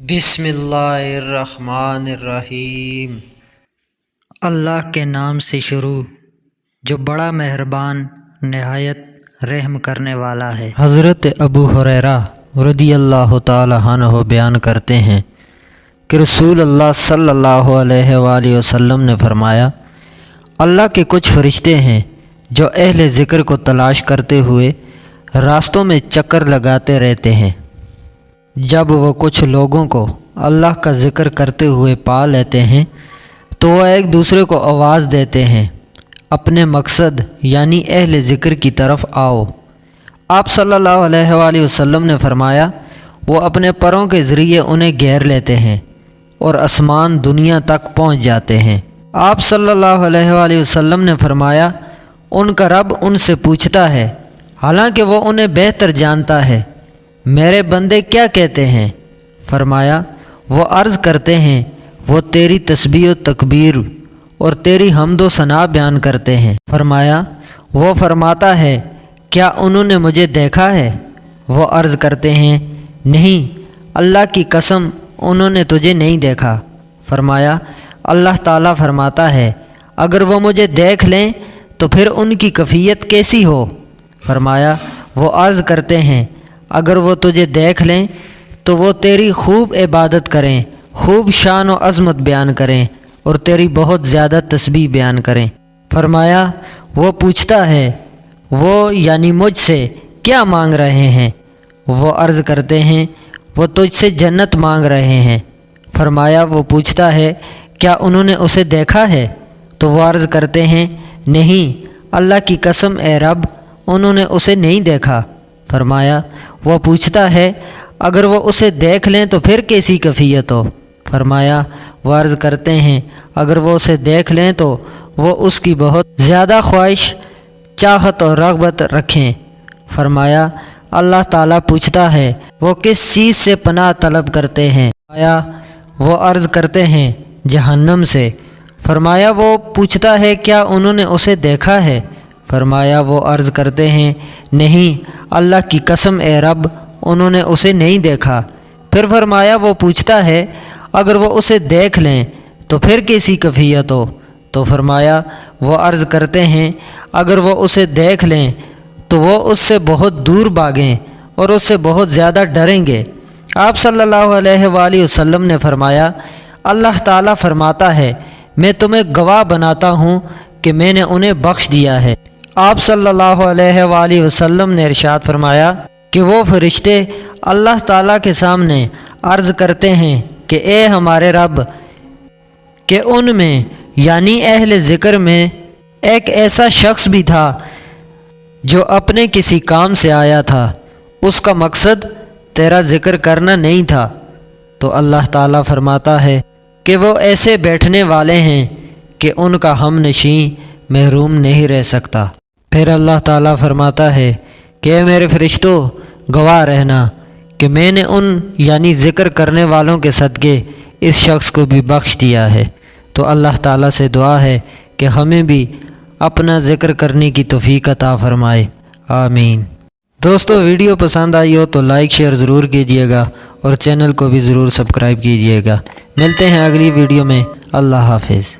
بسم اللہ الرحمن الرحیم۔ اللہ کے نام سے شروع جو بڑا مہربان نہایت رحم کرنے والا ہے۔ حضرت ابو ہریرہ رضی اللہ تعالی عنہ بیان کرتے ہیں کہ رسول اللہ صلی اللہ علیہ وآلہ وسلم نے فرمایا، اللہ کے کچھ فرشتے ہیں جو اہل ذکر کو تلاش کرتے ہوئے راستوں میں چکر لگاتے رہتے ہیں۔ جب وہ کچھ لوگوں کو اللہ کا ذکر کرتے ہوئے پا لیتے ہیں تو وہ ایک دوسرے کو آواز دیتے ہیں، اپنے مقصد یعنی اہل ذکر کی طرف آؤ۔ آپ صلی اللہ علیہ وآلہ وسلم نے فرمایا، وہ اپنے پروں کے ذریعے انہیں گھیر لیتے ہیں اور آسمان دنیا تک پہنچ جاتے ہیں۔ آپ صلی اللہ علیہ وآلہ وسلم نے فرمایا، ان کا رب ان سے پوچھتا ہے، حالانکہ وہ انہیں بہتر جانتا ہے، میرے بندے کیا کہتے ہیں؟ فرمایا، وہ عرض کرتے ہیں، وہ تیری تسبیح و تکبیر اور تیری حمد و ثنا بیان کرتے ہیں۔ فرمایا، وہ فرماتا ہے، کیا انہوں نے مجھے دیکھا ہے؟ وہ عرض کرتے ہیں، نہیں، اللہ کی قسم انہوں نے تجھے نہیں دیکھا۔ فرمایا، اللہ تعالیٰ فرماتا ہے، اگر وہ مجھے دیکھ لیں تو پھر ان کی کیفیت کیسی ہو؟ فرمایا، وہ عرض کرتے ہیں، اگر وہ تجھے دیکھ لیں تو وہ تیری خوب عبادت کریں، خوب شان و عظمت بیان کریں اور تیری بہت زیادہ تسبیح بیان کریں۔ فرمایا، وہ پوچھتا ہے، وہ یعنی مجھ سے کیا مانگ رہے ہیں؟ وہ عرض کرتے ہیں، وہ تجھ سے جنت مانگ رہے ہیں۔ فرمایا، وہ پوچھتا ہے، کیا انہوں نے اسے دیکھا ہے؟ تو وہ عرض کرتے ہیں، نہیں، اللہ کی قسم اے رب، انہوں نے اسے نہیں دیکھا۔ فرمایا، وہ پوچھتا ہے، اگر وہ اسے دیکھ لیں تو پھر کیسی کیفیت ہو؟ فرمایا، وہ عرض کرتے ہیں، اگر وہ اسے دیکھ لیں تو وہ اس کی بہت زیادہ خواہش، چاہت اور رغبت رکھیں۔ فرمایا، اللہ تعالیٰ پوچھتا ہے، وہ کس چیز سے پناہ طلب کرتے ہیں؟ فرمایا، وہ عرض کرتے ہیں، جہنم سے۔ فرمایا، وہ پوچھتا ہے، کیا انہوں نے اسے دیکھا ہے؟ فرمایا، وہ عرض کرتے ہیں، نہیں، اللہ کی قسم اے رب، انہوں نے اسے نہیں دیکھا۔ پھر فرمایا، وہ پوچھتا ہے، اگر وہ اسے دیکھ لیں تو پھر کیسی کیفیت ہو؟ تو فرمایا، وہ عرض کرتے ہیں، اگر وہ اسے دیکھ لیں تو وہ اس سے بہت دور بھاگیں اور اس سے بہت زیادہ ڈریں گے۔ آپ صلی اللہ علیہ وآلہ وسلم نے فرمایا، اللہ تعالیٰ فرماتا ہے، میں تمہیں گواہ بناتا ہوں کہ میں نے انہیں بخش دیا ہے۔ آپ صلی اللہ علیہ وآلہ وسلم نے ارشاد فرمایا کہ وہ فرشتے اللہ تعالیٰ کے سامنے عرض کرتے ہیں کہ اے ہمارے رب، کہ ان میں یعنی اہل ذکر میں ایک ایسا شخص بھی تھا جو اپنے کسی کام سے آیا تھا، اس کا مقصد تیرا ذکر کرنا نہیں تھا۔ تو اللہ تعالیٰ فرماتا ہے کہ وہ ایسے بیٹھنے والے ہیں کہ ان کا ہم نشین محروم نہیں رہ سکتا۔ پھر اللہ تعالیٰ فرماتا ہے کہ اے میرے فرشتوں، گواہ رہنا کہ میں نے ان یعنی ذکر کرنے والوں کے صدقے اس شخص کو بھی بخش دیا ہے۔ تو اللہ تعالیٰ سے دعا ہے کہ ہمیں بھی اپنا ذکر کرنے کی توفیق عطا فرمائے، آمین۔ دوستو، ویڈیو پسند آئی ہو تو لائک شیئر ضرور کیجیے گا اور چینل کو بھی ضرور سبسکرائب کیجیے گا۔ ملتے ہیں اگلی ویڈیو میں، اللہ حافظ۔